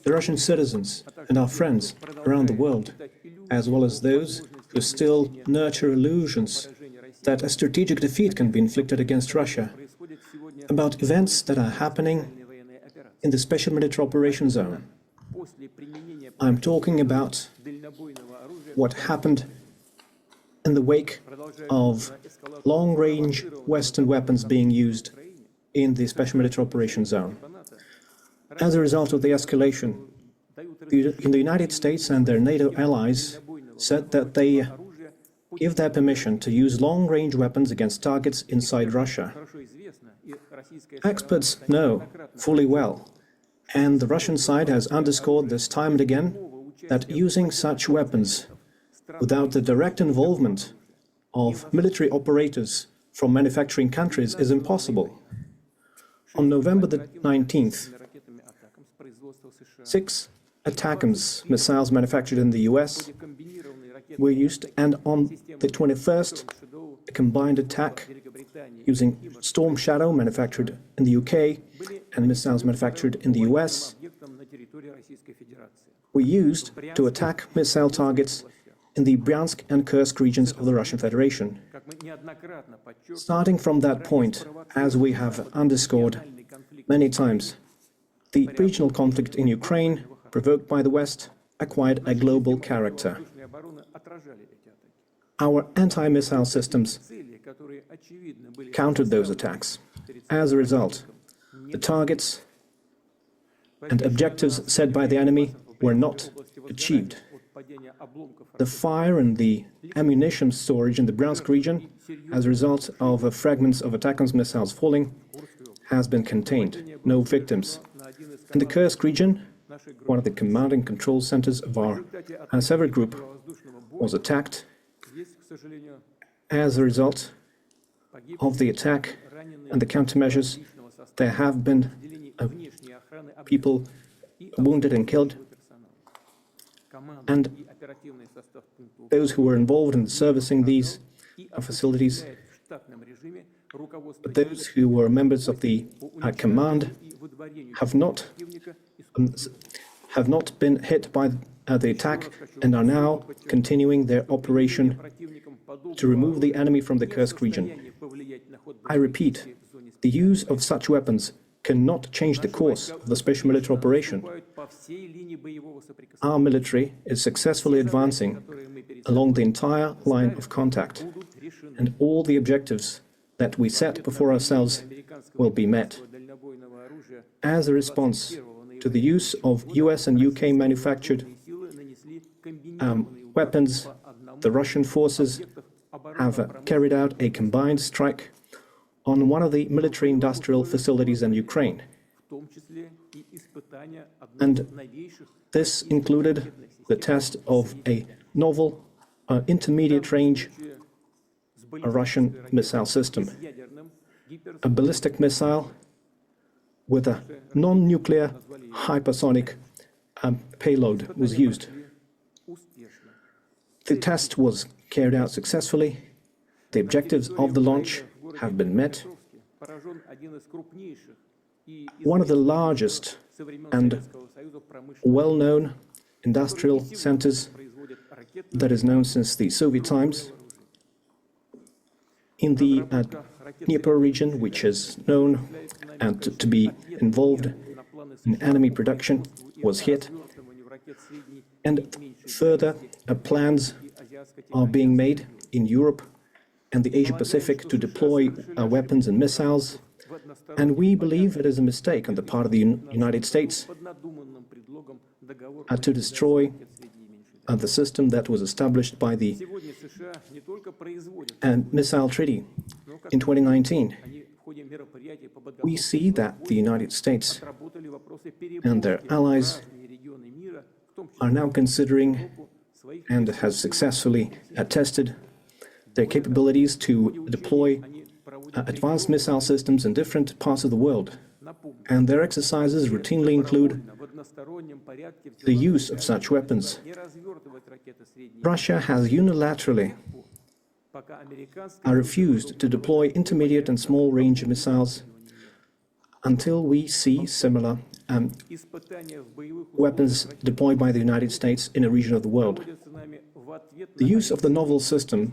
the Russian citizens and our friends around the world, as well as those who still nurture illusions that a strategic defeat can be inflicted against Russia, about events that are happening in the Special Military Operations Zone. I'm talking about what happened in the wake of long-range Western weapons being used in the Special Military Operations Zone. As a result of the escalation, the United States and their NATO allies said that they give their permission to use long-range weapons against targets inside Russia. Experts know fully well, and the Russian side has underscored this time and again, that using such weapons without the direct involvement of military operators from manufacturing countries is impossible. On November the 19th, 6 ATACMS missiles manufactured in the US were used, and on the 21st, a combined attack using Storm Shadow manufactured in the UK and missiles manufactured in the US were used to attack missile targets in the Bryansk and Kursk regions of the Russian Federation. Starting from that point, as we have underscored many times, the regional conflict in Ukraine, provoked by the West, acquired a global character. Our anti-missile systems countered those attacks. As a result, the targets and objectives set by the enemy were not achieved. The fire and the ammunition storage in the Bryansk region, as a result of fragments of ATACMS missiles falling, has been contained. No victims. In the Kursk region, one of the command and control centers of our Sever group was attacked. As a result of the attack and the countermeasures, there have been people wounded and killed, and those who were involved in servicing these facilities, those who were members of the command have not been hit by the attack and are now continuing their operation to remove the enemy from the Kursk region. I repeat, the use of such weapons cannot change the course of the special military operation. Our military is successfully advancing along the entire line of contact, and all the objectives that we set before ourselves will be met. As a response to the use of US and UK manufactured weapons, the Russian forces have carried out a combined strike on one of the military-industrial facilities in Ukraine. And this included the test of a novel intermediate-range Russian missile system. A ballistic missile with a non-nuclear hypersonic payload was used. The test was carried out successfully. The objectives of the launch have been met. One of the largest and well-known industrial centers that is known since the Soviet times in the Dnieper region, which is known and to be involved in enemy production, was hit. And further plans are being made in Europe and the Asia-Pacific to deploy weapons and missiles. And we believe it is a mistake on the part of the United States to destroy the system that was established by the Missile Treaty in 2019. We see that the United States and their allies are now considering and has successfully tested their capabilities to deploy advanced missile systems in different parts of the world. And their exercises routinely include the use of such weapons. Russia has unilaterally refused to deploy intermediate and small-range missiles until we see similar weapons deployed by the United States in a region of the world. The use of the novel system,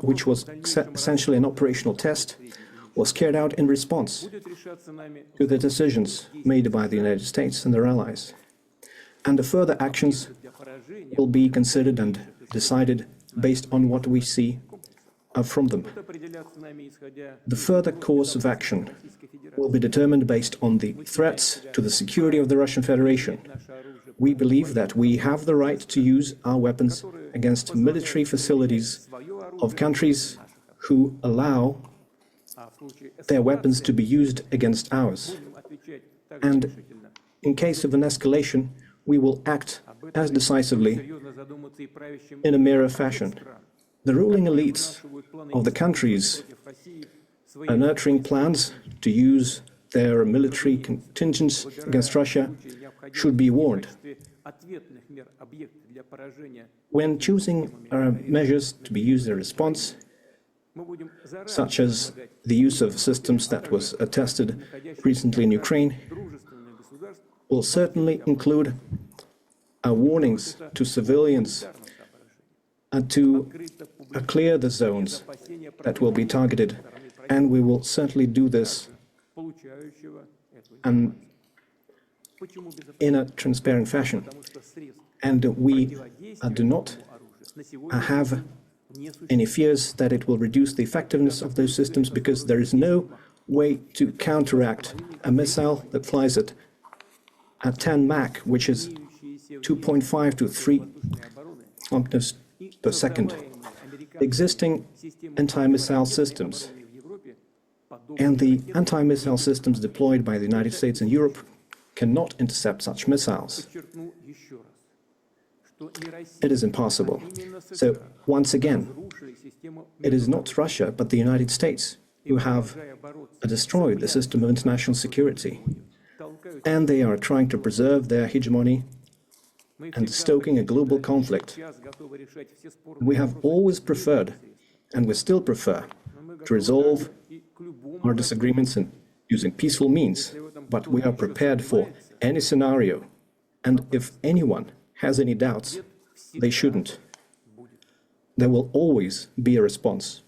which was essentially an operational test, was carried out in response to the decisions made by the United States and their allies. And the further actions will be considered and decided based on what we see from them. The further course of action will be determined based on the threats to the security of the Russian Federation. We believe that we have the right to use our weapons against military facilities of countries who allow their weapons to be used against ours. And in case of an escalation, we will act as decisively in a mirror fashion. The ruling elites of the countries are nurturing plans to use their military contingents against Russia should be warned. When choosing measures to be used in response, such as the use of systems that was tested recently in Ukraine, will certainly include warnings to civilians and to clear the zones that will be targeted, and we will certainly do this in a transparent fashion. And we do not have any fears that it will reduce the effectiveness of those systems, because there is no way to counteract a missile that flies at 10 Mach, which is 2.5 to 3 kilometers per second. Existing anti-missile systems and the anti-missile systems deployed by the United States and Europe cannot intercept such missiles. It is impossible. So, once again, it is not Russia, but the United States who have destroyed the system of international security. And they are trying to preserve their hegemony and stoking a global conflict. We have always preferred, and we still prefer, to resolve our disagreements using peaceful means, but we are prepared for any scenario. And if anyone has any doubts, they shouldn't. There will always be a response.